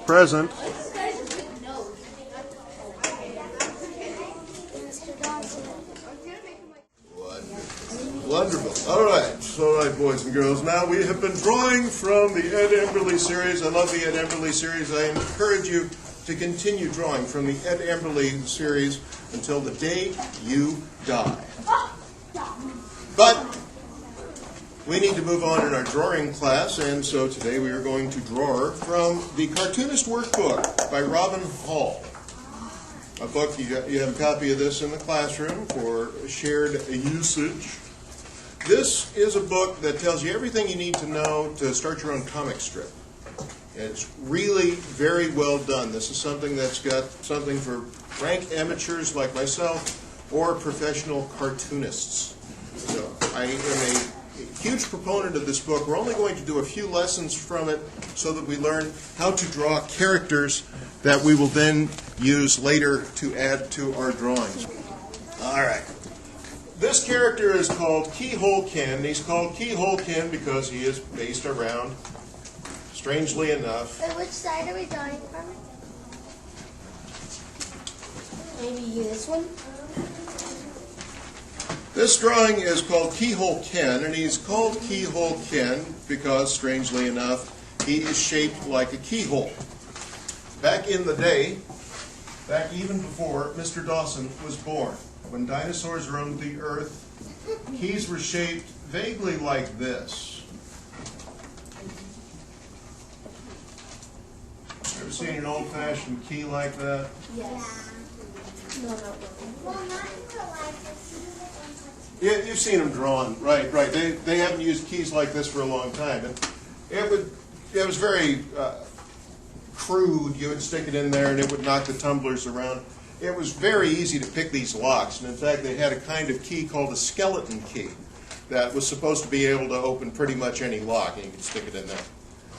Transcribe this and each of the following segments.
present. Wonderful. All right, boys and girls. Now we have been drawing from the Ed Emberley series. I love the Ed Emberley series. I encourage you to continue drawing from the Ed Emberley series until the day you die. But we need to move on in our drawing class, and so today we are going to draw from the Cartoonist Workbook by Robin Hall. A book, you have a copy of this in the classroom for shared usage. This is a book that tells you everything you need to know to start your own comic strip. It's really very well done. This is something that's got something for rank amateurs like myself or professional cartoonists. So I am a huge proponent of this book. We're only going to do a few lessons from it so that we learn how to draw characters that we will then use later to add to our drawings. All right. This character is called Keyhole Ken. He's called Keyhole Ken because he is based around, strangely enough. Wait, which side are we drawing from? Maybe this one? This drawing is called Keyhole Ken, and he's called Keyhole Ken because, strangely enough, he is shaped like a keyhole. Back in the day, back even before Mr. Dawson was born, when dinosaurs roamed the earth, keys were shaped vaguely like this. Ever seen an old-fashioned key like that? Yes. No, not really. Well, not in real life. Yeah, you've seen them drawn, right. They haven't used keys like this for a long time. And it was very crude. You would stick it in there and it would knock the tumblers around. It was very easy to pick these locks, and in fact they had a kind of key called a skeleton key that was supposed to be able to open pretty much any lock, and you could stick it in there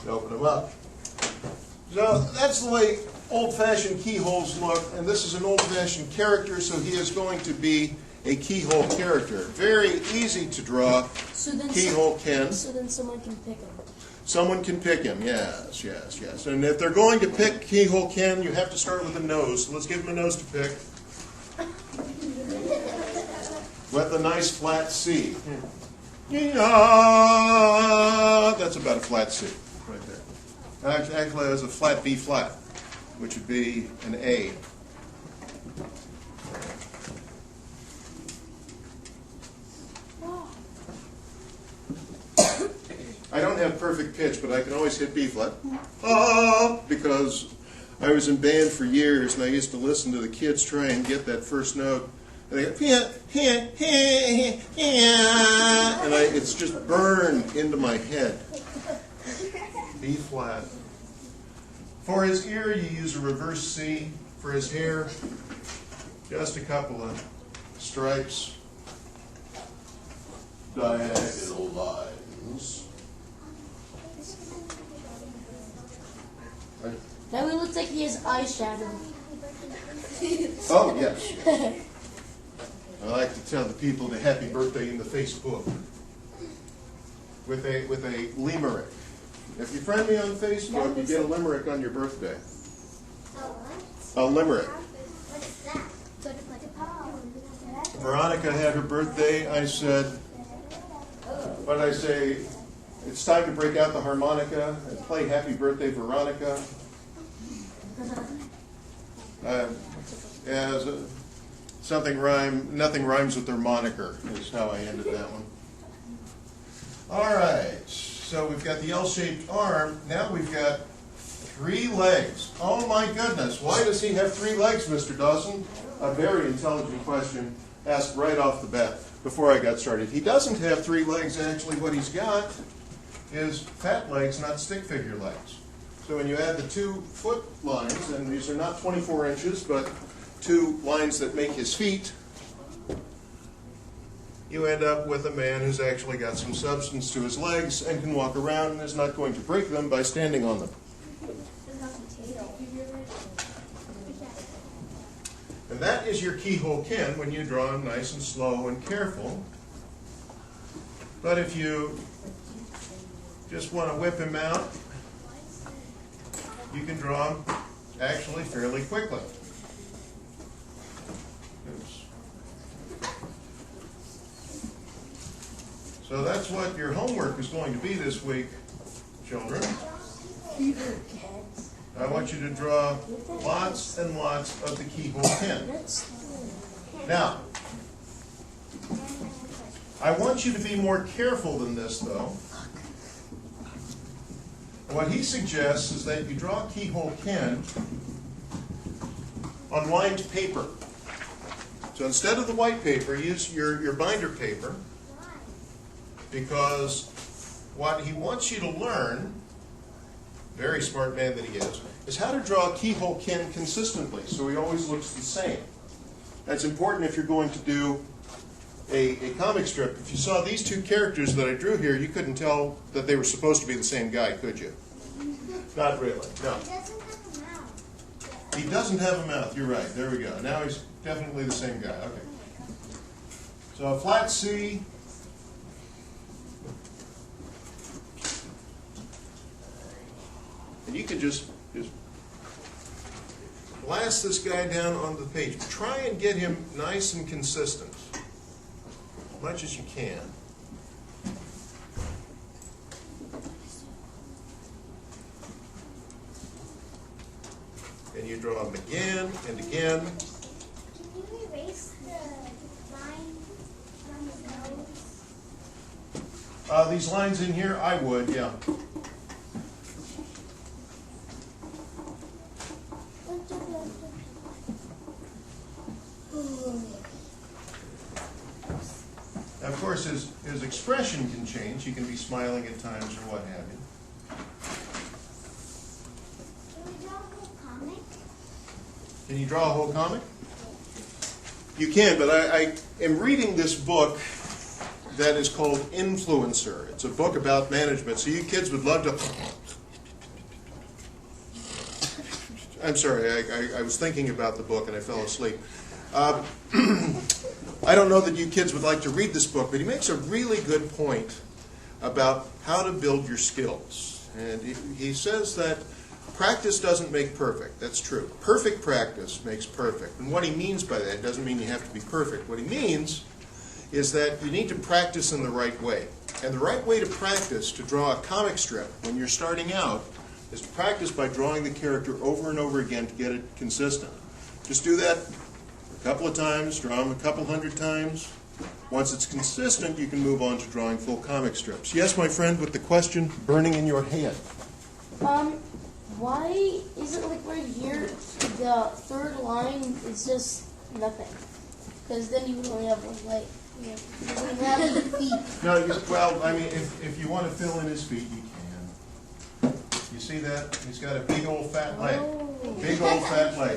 and open them up. So that's the way old-fashioned keyholes look, and this is an old-fashioned character, so he is going to be a keyhole character. Very easy to draw. Keyhole Ken. So then someone can pick him. Someone can pick him, yes. And if they're going to pick Keyhole Ken, you have to start with a nose. So let's give him a nose to pick. With a nice flat C. Yeah, that's about a flat C right there. Actually, there's a flat B flat, which would be an A. I don't have perfect pitch, but I can always hit B flat. Because I was in band for years, and I used to listen to the kids try and get that first note. And they go, and it's just burned into my head. B flat. For his ear, you use a reverse C. For his hair, just a couple of stripes, diagonal lines. Now it looks like he has eyeshadow. Oh, yes. I like to tell the people the happy birthday in the Facebook with a limerick. If you friend me on Facebook, you get a limerick on your birthday. A limerick. Veronica had her birthday. I said, what did I say? It's time to break out the harmonica and play Happy Birthday, Veronica. Nothing rhymes with their moniker is how I ended that one. All right, so we've got the L-shaped arm. Now we've got 3 legs. Oh my goodness, why does he have 3 legs, Mr. Dawson? A very intelligent question asked right off the bat before I got started. He doesn't have 3 legs. Actually, what he's got is fat legs, not stick figure legs. So when you add the 2 foot lines, and these are not 24 inches, but 2 lines that make his feet, you end up with a man who's actually got some substance to his legs and can walk around and is not going to break them by standing on them. And that is your Keyhole Ken when you draw him nice and slow and careful. But if you just want to whip him out, you can draw them actually fairly quickly. Oops. So that's what your homework is going to be this week, children. I want you to draw lots and lots of the Keyhole Ken. Now, I want you to be more careful than this, though. What he suggests is that you draw Keyhole Ken on lined paper. So instead of the white paper, use your binder paper, because what he wants you to learn, very smart man that he is how to draw Keyhole Ken consistently, so he always looks the same. That's important if you're going to do a comic strip. If you saw these two characters that I drew here, you couldn't tell that they were supposed to be the same guy, could you? Not really, no. He doesn't have a mouth, you're right, there we go. Now he's definitely the same guy, okay. So a flat C. And you can just blast this guy down on the page. Try and get him nice and consistent, as much as you can. And you draw him again and again. Can you erase the line from his nose? These lines in here, I would, yeah. Now, of course, his expression can change. He can be smiling at times or what have you. Can we draw a whole comic? Can you draw a whole comic? You can, but I am reading this book that is called Influencer. It's a book about management, so you kids would love to... I'm sorry, I was thinking about the book and I fell asleep. I don't know that you kids would like to read this book, but he makes a really good point about how to build your skills. And he says that practice doesn't make perfect. That's true. Perfect practice makes perfect. And what he means by that doesn't mean you have to be perfect. What he means is that you need to practice in the right way. And the right way to practice to draw a comic strip when you're starting out is to practice by drawing the character over and over again to get it consistent. Just do that a couple of times, draw them a couple hundred times. Once it's consistent, you can move on to drawing full comic strips. Yes, my friend, with the question burning in your head. Why is it like right here, the third line is just nothing? Because then you would only have one leg. You wouldn't have the feet. No, well, I mean, if you want to fill in his feet, you can. You see that? He's got a big old fat leg. Big old fat leg.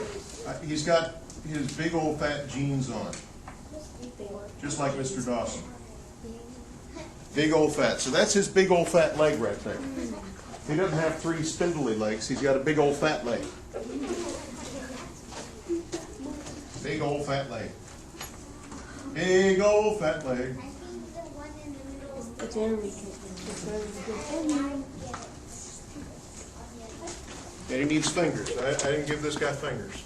He's got his big old fat jeans on. Just like Mr. Dawson. Big old fat. So that's his big old fat leg right there. He doesn't have three spindly legs. He's got a big old fat leg. Big old fat leg. Big old fat leg. I think the one in the middle is It's very good. And he needs fingers. I didn't give this guy fingers.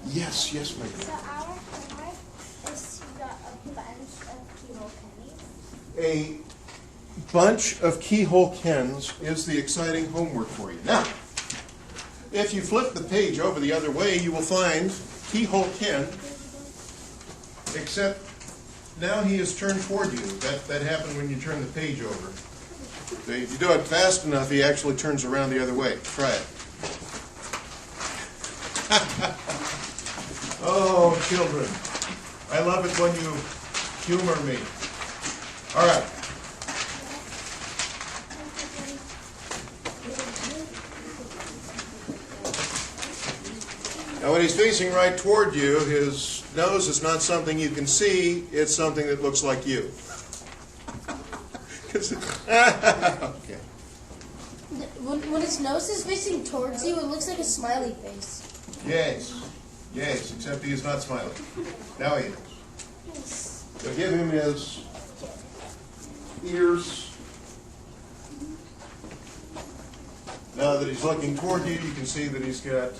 Yes, yes, my So girl. our homework is to draw a bunch of Keyhole Kennys. A bunch of Keyhole Kens is the exciting homework for you. Now, if you flip the page over the other way, you will find Keyhole Ken, except now he is turned toward you. That happened when you turn the page over. So if you do it fast enough, he actually turns around the other way. Try it. Oh, children. I love it when you humor me. All right. Now when he's facing right toward you, his nose is not something you can see, it's something that looks like you. Okay. When his nose is facing towards you, it looks like a smiley face. Yes. Yes, except he is not smiling. Now he is. So give him his ears. Now that he's looking toward you, you can see that he's got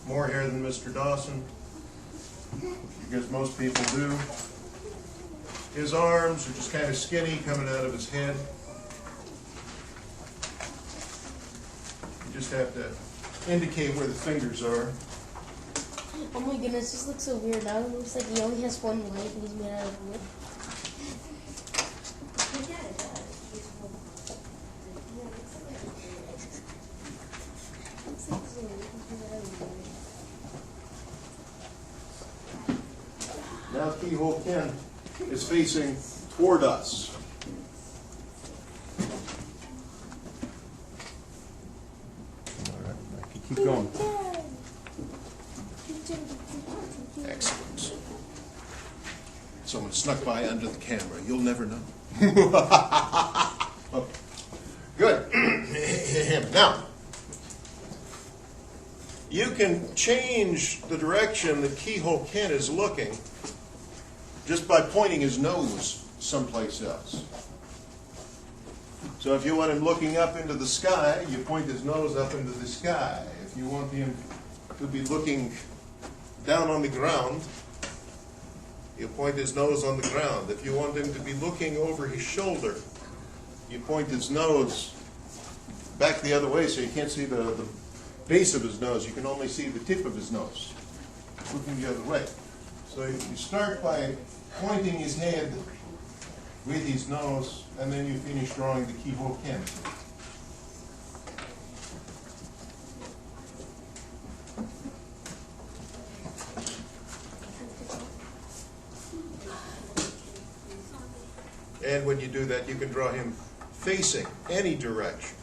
more hair than Mr. Dawson, because most people do. His arms are just kind of skinny coming out of his head. You just have to indicate where the fingers are. Oh my goodness, this looks so weird now. It looks like he only has one leg and he's made out of wood. Now Keyhole Ken is facing toward us. All right, I can keep going. Excellent. Someone snuck by under the camera. You'll never know. Okay. Good. Now, you can change the direction that Keyhole Ken is looking just by pointing his nose someplace else. So if you want him looking up into the sky, you point his nose up into the sky. If you want him to be looking down on the ground, you point his nose on the ground. If you want him to be looking over his shoulder, you point his nose back the other way so you can't see the base of his nose. You can only see the tip of his nose, looking the other way. So you start by pointing his head with his nose, and then you finish drawing the Keyhole Ken. And when you do that, you can draw him facing any direction.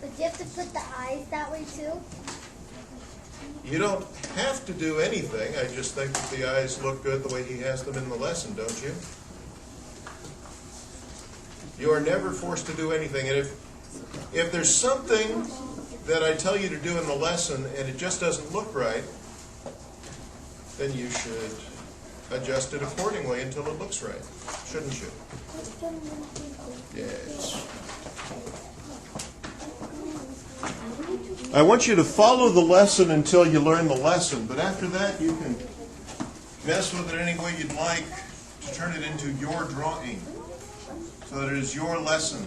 But do you have to put the eyes that way too? You don't have to do anything. I just think that the eyes look good the way he has them in the lesson, don't you? You are never forced to do anything. And if there's something that I tell you to do in the lesson and it just doesn't look right, then you should adjust it accordingly until it looks right, shouldn't you? Yes. I want you to follow the lesson until you learn the lesson, but after that you can mess with it any way you'd like to turn it into your drawing, so that it is your lesson.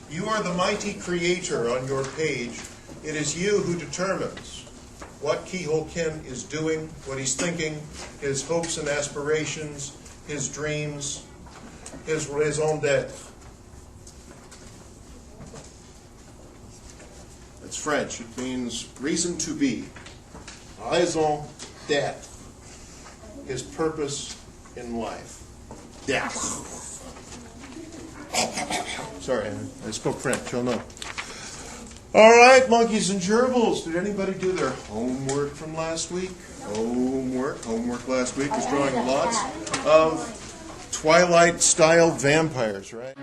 You are the mighty creator on your page. It is you who determines what Keyhole Ken is doing, what he's thinking, his hopes and aspirations, his dreams, his raison d'etre. It's French. It means reason to be. Raison d'etre. His purpose in life. D'etre. Sorry, I spoke French. Oh no. All right, monkeys and gerbils. Did anybody do their homework from last week? Homework last week was drawing lots of Twilight-style vampires, right?